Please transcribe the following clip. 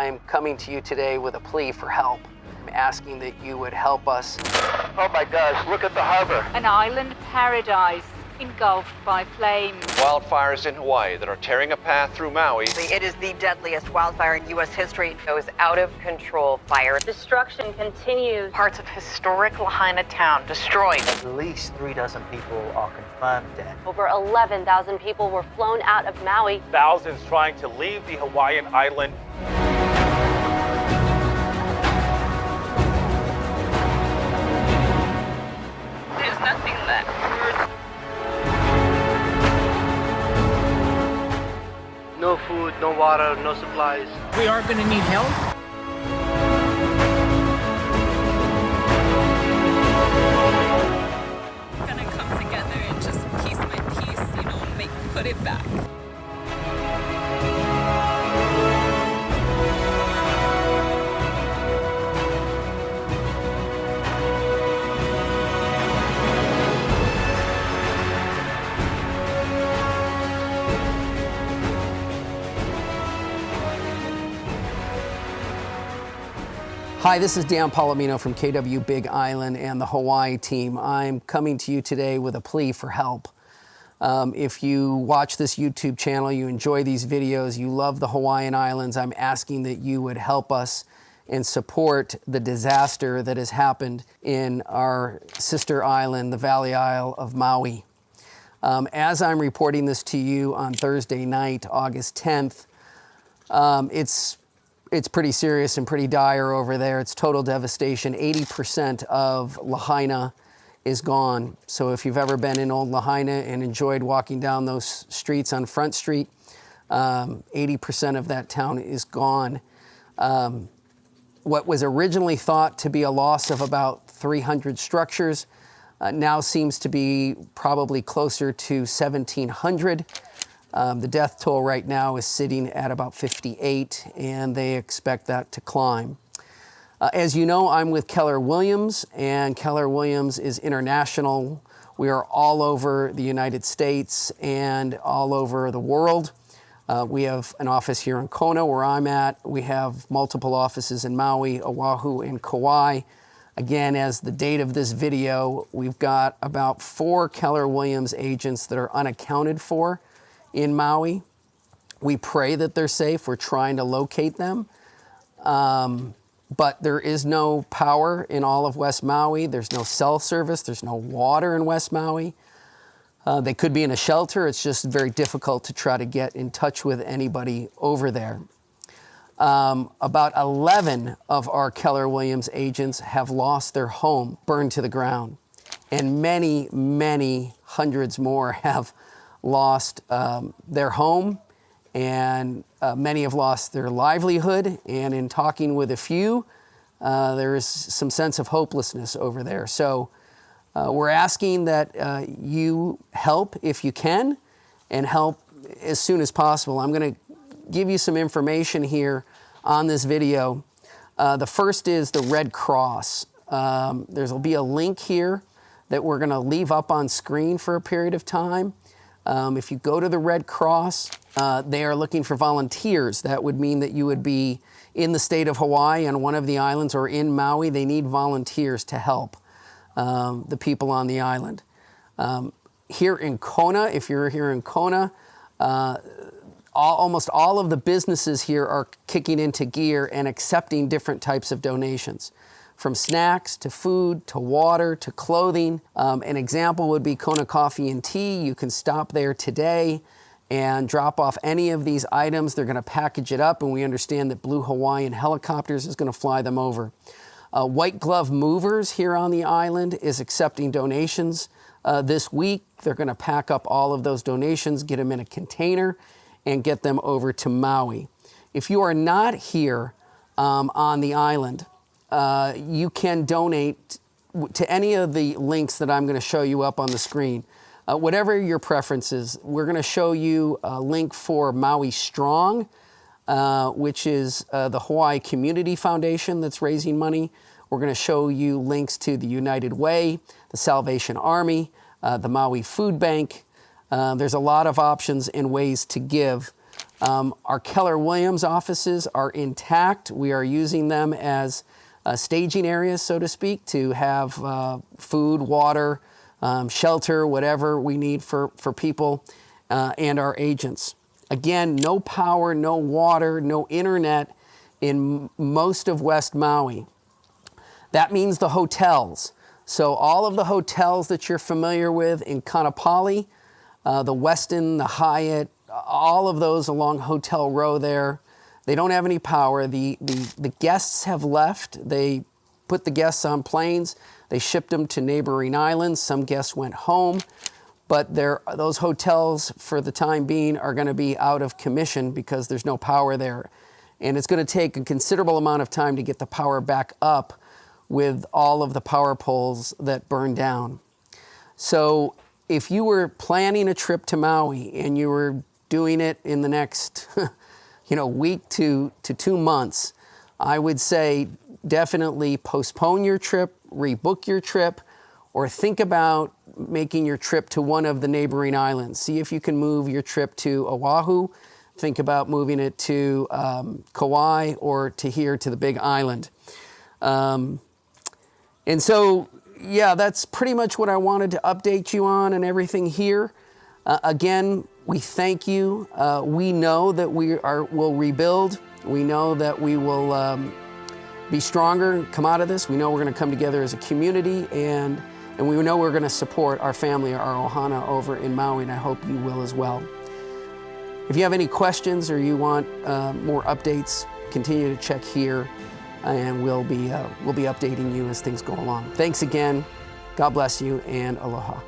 I'm coming to you today with a plea for help. I'm asking that you would help us. Oh my gosh, look at the harbor. An island paradise engulfed by flames. Wildfires in Hawaii that are tearing a path through Maui. It is the deadliest wildfire in U.S. history. It was out of control fire. Destruction continues. Parts of historic Lahaina town destroyed. At least 36 people are confirmed dead. Over 11,000 people were flown out of Maui. Thousands trying to leave the Hawaiian island. There's nothing left. No food, no water, no supplies. We are going to need help. We're going to come together and just piece by piece, put it back. Hi, this is Dan Palomino from KW Big Island and the Hawaii team. I'm coming to you today with a plea for help. If you watch this YouTube channel, you enjoy these videos, you love the Hawaiian Islands, I'm asking that you would help us and support the disaster that has happened in our sister island, the Valley Isle of Maui. As I'm reporting this to you on Thursday night, August 10th, it's pretty serious and pretty dire over there. It's total devastation. 80% of Lahaina is gone. So if you've ever been in Old Lahaina and enjoyed walking down those streets on Front Street, 80% of that town is gone. What was originally thought to be a loss of about 300 structures now seems to be probably closer to 1,700. The death toll right now is sitting at about 58, and they expect that to climb. As you know, I'm with Keller Williams, and Keller Williams is international. We are all over the United States and all over the world. We have an office here in Kona, where I'm at. We have multiple offices in Maui, Oahu, and Kauai. Again, as the date of this video, we've got about 4 Keller Williams agents that are unaccounted for in Maui. We pray that they're safe. We're trying to locate them. But there is no power in all of West Maui. There's no cell service. There's no water in West Maui. They could be in a shelter. It's just very difficult to try to get in touch with anybody over there. About 11 of our Keller Williams agents have lost their home, burned to the ground. And many, many hundreds more have lost their home, and many have lost their livelihood. And in talking with a few, there is some sense of hopelessness over there. So we're asking that you help if you can, and help as soon as possible. I'm going to give you some information here on this video. The first is the Red Cross. There'll be a link here that we're going to leave up on screen for a period of time. If you go to the Red Cross, they are looking for volunteers. That would mean that you would be in the state of Hawaii on one of the islands, or in Maui. They need volunteers to help the people on the island. Here in Kona, if you're here in Kona, almost all of the businesses here are kicking into gear and accepting different types of donations, from snacks to food to water to clothing. An example would be Kona Coffee and Tea. You can stop there today and drop off any of these items. They're going to package it up, and we understand that Blue Hawaiian Helicopters is going to fly them over. White Glove Movers here on the island is accepting donations this week. They're going to pack up all of those donations, get them in a container, and get them over to Maui. If you are not here on the island, you can donate to any of the links that I'm going to show you up on the screen. Whatever your preference is, we're going to show you a link for Maui Strong, which is the Hawaii Community Foundation that's raising money. We're going to show you links to the United Way, the Salvation Army, the Maui Food Bank. There's a lot of options and ways to give. Our Keller Williams offices are intact. We are using them as staging areas, so to speak, to have food, water, shelter, whatever we need for people and our agents. Again, no power, no water, no internet in most of West Maui. That means the hotels. So all of the hotels that you're familiar with in Kaanapali, the Westin, the Hyatt, all of those along Hotel Row there, they don't have any power. The guests have left. They put the guests on planes. They shipped them to neighboring islands. Some guests went home. But those hotels, for the time being, are going to be out of commission because there's no power there. And it's going to take a considerable amount of time to get the power back up with all of the power poles that burned down. So if you were planning a trip to Maui and you were doing it in the next week to 2 months, I would say definitely postpone your trip, rebook your trip, or think about making your trip to one of the neighboring islands. See if you can move your trip to Oahu. Think about moving it to Kauai or to here to the Big Island. And so, yeah, that's pretty much what I wanted to update you on and everything here. Again, we thank you. We know that we'll rebuild. We know that we will be stronger, come out of this. We know we're going to come together as a community, and we know we're going to support our family, our ohana over in Maui, and I hope you will as well. If you have any questions or you want more updates, continue to check here, and we'll be updating you as things go along. Thanks again. God bless you, and aloha.